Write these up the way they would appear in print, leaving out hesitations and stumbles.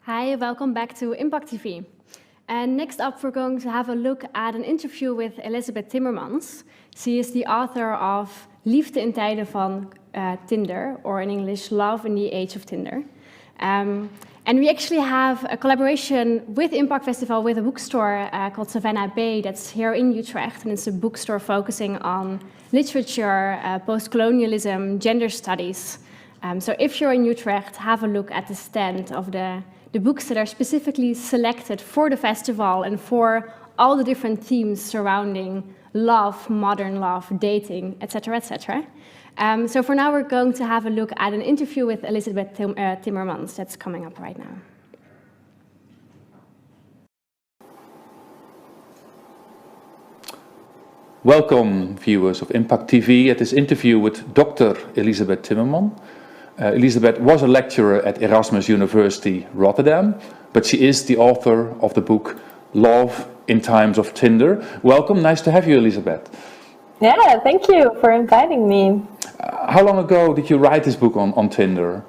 Hi, welcome back to IMPAKT TV. And next up, we're going to have a look at an interview with Elisabeth Timmermans. She is the author of Liefde in tijden van Tinder, or in English, Love in the Age of Tinder. And we actually have a collaboration with IMPAKT Festival with a bookstore called Savannah Bay that's here in Utrecht. And it's a bookstore focusing on literature, post-colonialism, gender studies. So if you're in Utrecht, have a look at the stand of the books that are specifically selected for the festival and for all the different themes surrounding love, modern love, dating, etc., etc. So for now, we're going to have a look at an interview with Elisabeth Timmermans that's coming up right now. Welcome, viewers of IMPAKT TV, at this interview with Dr. Elisabeth Timmermans. Elisabeth was a lecturer at Erasmus University, Rotterdam, but she is the author of the book Love in Times of Tinder. Welcome, nice to have you, Elisabeth. Yeah, thank you for inviting me. How long ago did you write this book on Tinder?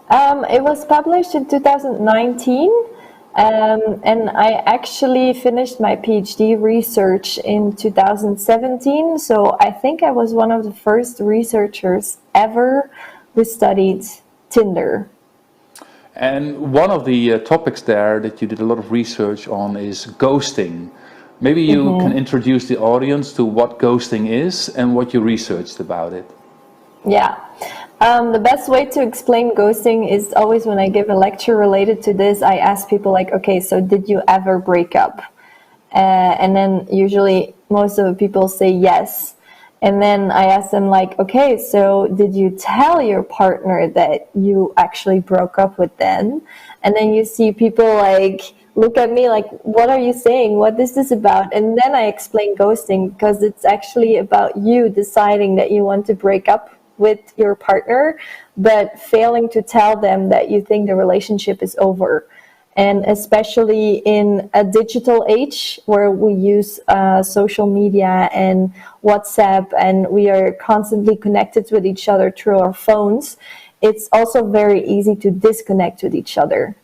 It was published in 2019, and I actually finished my PhD research in 2017, so I think I was one of the first researchers ever who studied Tinder. And one of the topics there that you did a lot of research on is ghosting. Maybe you can introduce the audience to what ghosting is and what you researched about it. Yeah, the best way to explain ghosting is always when I give a lecture related to this, I ask people like, okay, so did you ever break up? And then usually most of the people say yes. And then I ask them like, okay, so did you tell your partner that you actually broke up with them? And then you see people like look at me like, what are you saying? What is this about? And then I explain ghosting because it's actually about you deciding that you want to break up with your partner, but failing to tell them that you think the relationship is over. And especially in a digital age where we use social media and WhatsApp and we are constantly connected with each other through our phones, it's also very easy to disconnect with each other.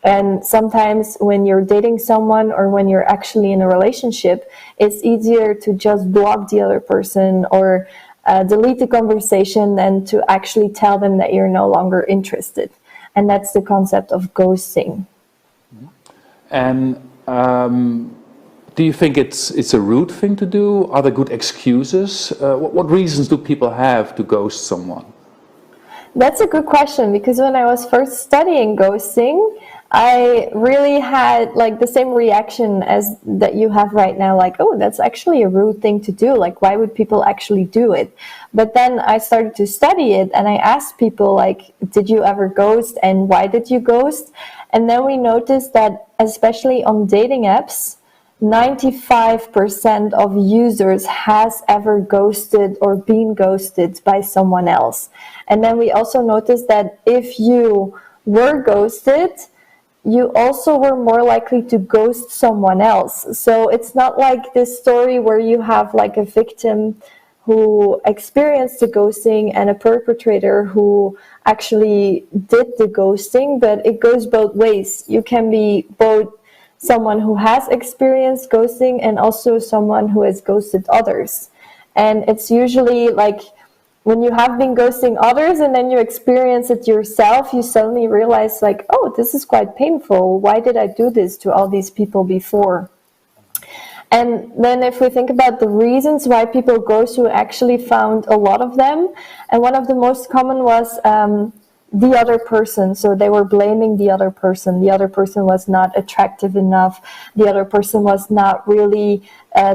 And sometimes when you're dating someone or when you're actually in a relationship, it's easier to just block the other person or delete the conversation than to actually tell them that you're no longer interested. And that's the concept of ghosting. And do you think it's a rude thing to do? Are there good excuses? What reasons do people have to ghost someone? That's a good question, because when I was first studying ghosting, I really had like the same reaction as that you have right now, like, oh, that's actually a rude thing to do. Like, why would people actually do it? But then I started to study it and I asked people like, did you ever ghost and why did you ghost? And then we noticed that especially on dating apps, 95% of users has ever ghosted or been ghosted by someone else. And then we also noticed that if you were ghosted, you also were more likely to ghost someone else. So it's not like this story where you have like a victim who experienced the ghosting and a perpetrator who actually did the ghosting, but it goes both ways. You can be both someone who has experienced ghosting and also someone who has ghosted others. And it's usually like when you have been ghosting others and then you experience it yourself, you suddenly realize like, oh, this is quite painful. Why did I do this to all these people before? And then if we think about the reasons why people ghost, we actually found a lot of them. And one of the most common was the other person. So they were blaming the other person. The other person was not attractive enough. The other person was not really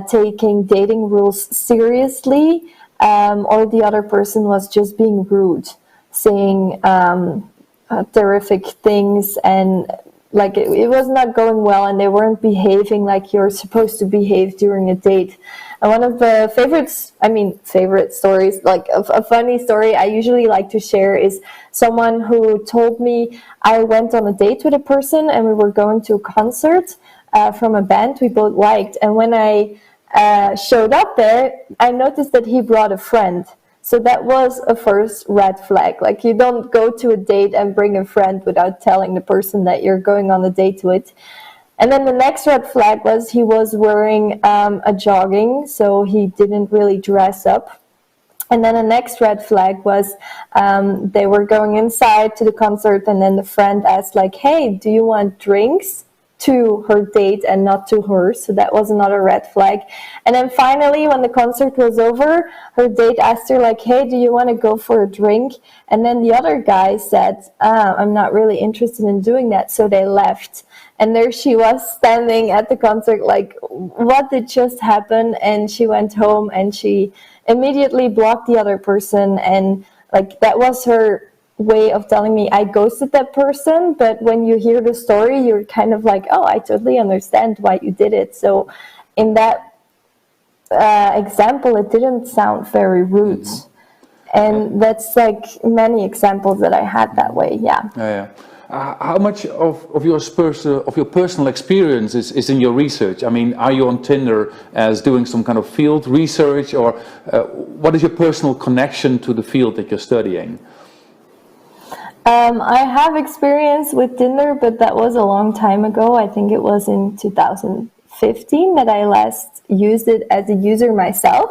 taking dating rules seriously. Or the other person was just being rude, saying terrific things, and like it was not going well, and they weren't behaving like you're supposed to behave during a date. And one of the favorite stories, like a funny story I usually like to share is someone who told me I went on a date with a person and we were going to a concert from a band we both liked, and when I showed up there, I noticed that he brought a friend. So that was a first red flag. Like, you don't go to a date and bring a friend without telling the person that you're going on a date with. And then the next red flag was he was wearing a jogging, so he didn't really dress up. And then the next red flag was they were going inside to the concert, and then the friend asked, like, hey, do you want drinks? To her date and not to her. So that was another red flag. And then finally, when the concert was over, her date asked her, like, hey, do you want to go for a drink? And then the other guy said, I'm not really interested in doing that. So they left. And there she was standing at the concert, like, what did just happen? And she went home and she immediately blocked the other person. And like, that was her way of telling me I ghosted that person. But when you hear the story, you're kind of like, oh, I totally understand why you did it. So in that example, it didn't sound very rude. And that's like many examples that I had that way. Yeah. How much of your personal experience is in your research? I mean, are you on Tinder as doing some kind of field research, or what is your personal connection to the field that you're studying? I have experience with Tinder, but that was a long time ago. I think it was in 2015 that I last used it as a user myself.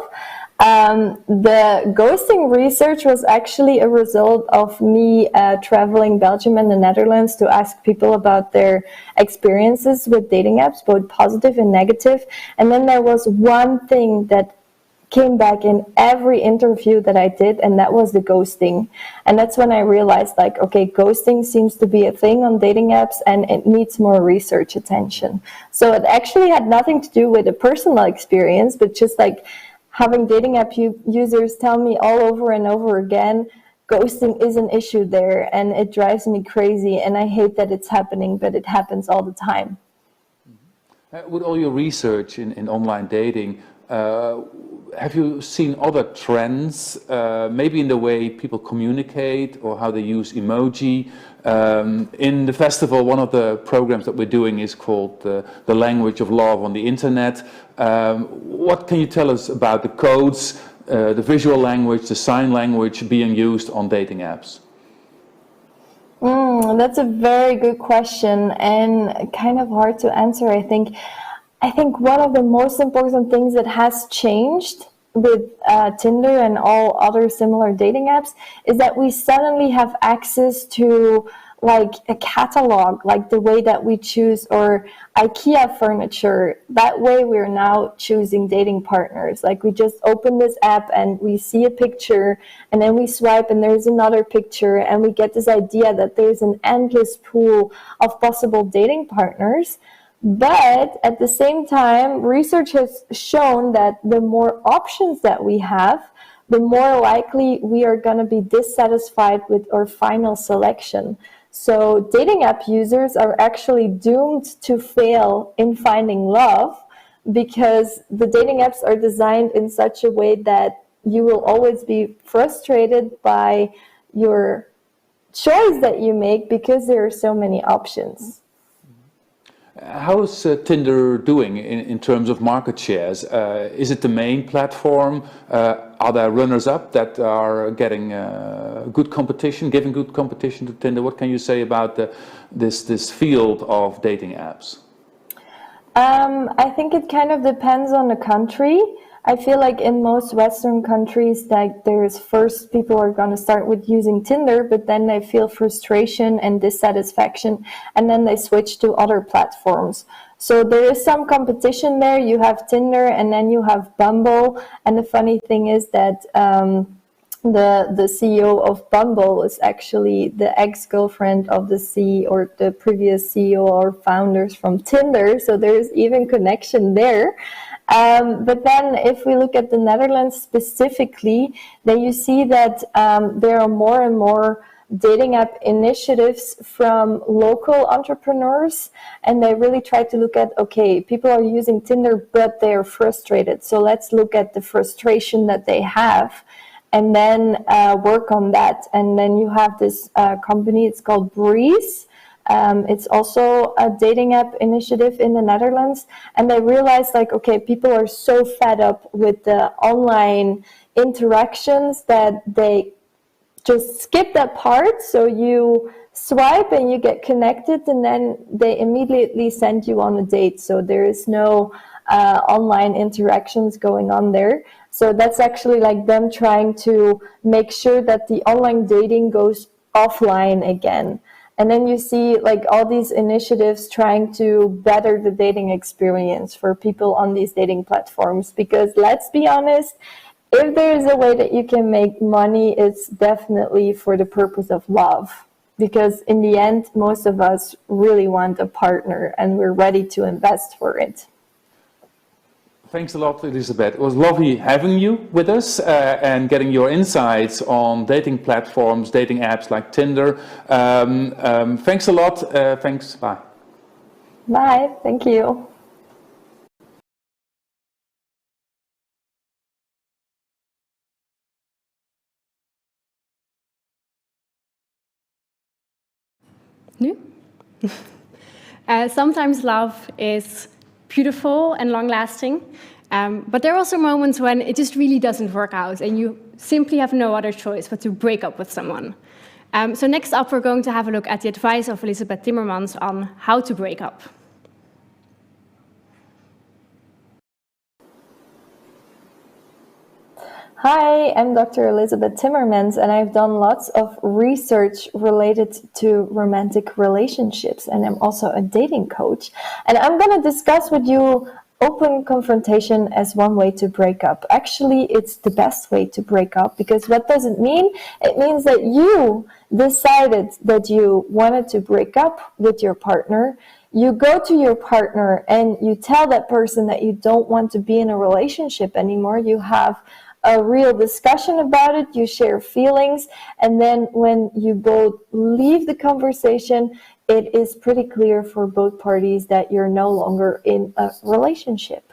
The ghosting research was actually a result of me traveling Belgium and the Netherlands to ask people about their experiences with dating apps, both positive and negative. And then there was one thing that came back in every interview that I did, and that was the ghosting. And that's when I realized, like, okay, ghosting seems to be a thing on dating apps and it needs more research attention. So it actually had nothing to do with a personal experience, but just like having dating app users tell me all over and over again, ghosting is an issue there, and it drives me crazy, and I hate that it's happening, but it happens all the time. With all your research in online dating, have you seen other trends, maybe in the way people communicate or how they use emoji? In the festival, one of the programs that we're doing is called The Language of Love on the Internet. What can you tell us about the codes, the visual language, the sign language being used on dating apps? That's a very good question and kind of hard to answer, I think. I think one of the most important things that has changed with Tinder and all other similar dating apps is that we suddenly have access to like a catalog, like the way that we choose or IKEA furniture. That way we're now choosing dating partners. Like, we just open this app and we see a picture and then we swipe and there's another picture and we get this idea that there's an endless pool of possible dating partners. But at the same time, research has shown that the more options that we have, the more likely we are going to be dissatisfied with our final selection. So dating app users are actually doomed to fail in finding love because the dating apps are designed in such a way that you will always be frustrated by your choice that you make because there are so many options. How is Tinder doing in terms of market shares? Is it the main platform? Are there runners-up that are getting good competition, giving good competition to Tinder? What can you say about this field of dating apps? I think it kind of depends on the country. I feel like in most Western countries that there's first people are going to start with using Tinder, but then they feel frustration and dissatisfaction, and then they switch to other platforms. So there is some competition there. You have Tinder and then you have Bumble. And the funny thing is that the CEO of Bumble was actually the ex-girlfriend of the previous CEO or founders from Tinder. So there's even connection there. But then if we look at the Netherlands specifically, then you see that there are more and more dating app initiatives from local entrepreneurs, and they really try to look at, okay, people are using Tinder, but they're frustrated. So let's look at the frustration that they have and then work on that. And then you have this company, it's called Breeze. It's also a dating app initiative in the Netherlands. And they realized like, okay, people are so fed up with the online interactions that they just skip that part. So you swipe and you get connected, and then they immediately send you on a date. So there is no online interactions going on there. So that's actually like them trying to make sure that the online dating goes offline again. And then you see like all these initiatives trying to better the dating experience for people on these dating platforms. Because let's be honest, if there is a way that you can make money, it's definitely for the purpose of love. Because in the end, most of us really want a partner and we're ready to invest for it. Thanks a lot, Elisabeth. It was lovely having you with us and getting your insights on dating platforms, dating apps like Tinder. Thanks a lot. Thanks. Bye. Bye. Thank you. Nu? Sometimes love is beautiful and long-lasting, but there are also moments when it just really doesn't work out and you simply have no other choice but to break up with someone. So next up, we're going to have a look at the advice of Elisabeth Timmermans on how to break up. Hi, I'm Dr. Elisabeth Timmermans, and I've done lots of research related to romantic relationships, and I'm also a dating coach. And I'm going to discuss with you open confrontation as one way to break up. Actually, it's the best way to break up, because what does it mean? It means that you decided that you wanted to break up with your partner. You go to your partner and you tell that person that you don't want to be in a relationship anymore. You have a real discussion about it, you share feelings, and then when you both leave the conversation, it is pretty clear for both parties that you're no longer in a relationship.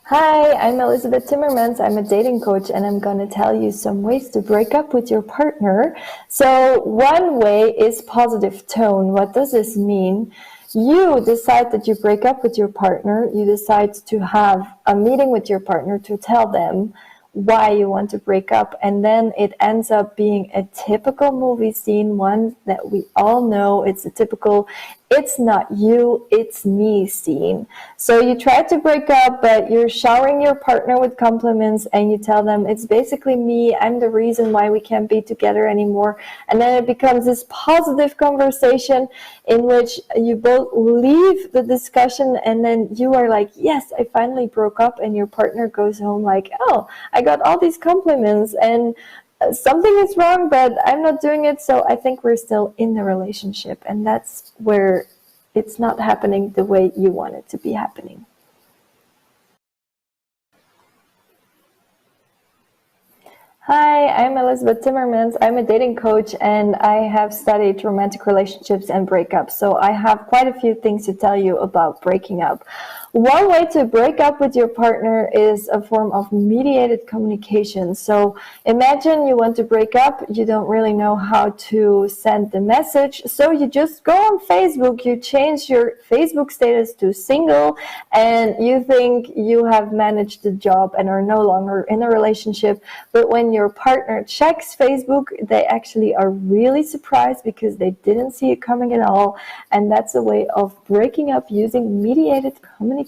Hi, I'm Elisabeth Timmermans. I'm a dating coach, and I'm going to tell you some ways to break up with your partner. So one way is positive tone. What does this mean? You decide that you break up with your partner. You decide to have a meeting with your partner to tell them why you want to break up, and then it ends up being a typical movie scene, one that we all know. It's a typical "it's not you, it's me" scene. So you try to break up, but you're showering your partner with compliments, and you tell them, it's basically me, I'm the reason why we can't be together anymore. And then it becomes this positive conversation in which you both leave the discussion, and then you are like, yes, I finally broke up, and your partner goes home like, oh, I got all these compliments, and something is wrong, but I'm not doing it, so I think we're still in the relationship. And that's where it's not happening the way you want it to be happening. Hi, I'm Elisabeth Timmermans. I'm a dating coach, and I have studied romantic relationships and breakups. So I have quite a few things to tell you about breaking up. One way to break up with your partner is a form of mediated communication. So imagine you want to break up, you don't really know how to send the message, so you just go on Facebook, you change your Facebook status to single, and you think you have managed the job and are no longer in a relationship. But when your partner checks Facebook, they actually are really surprised because they didn't see it coming at all. And that's a way of breaking up using mediated communication.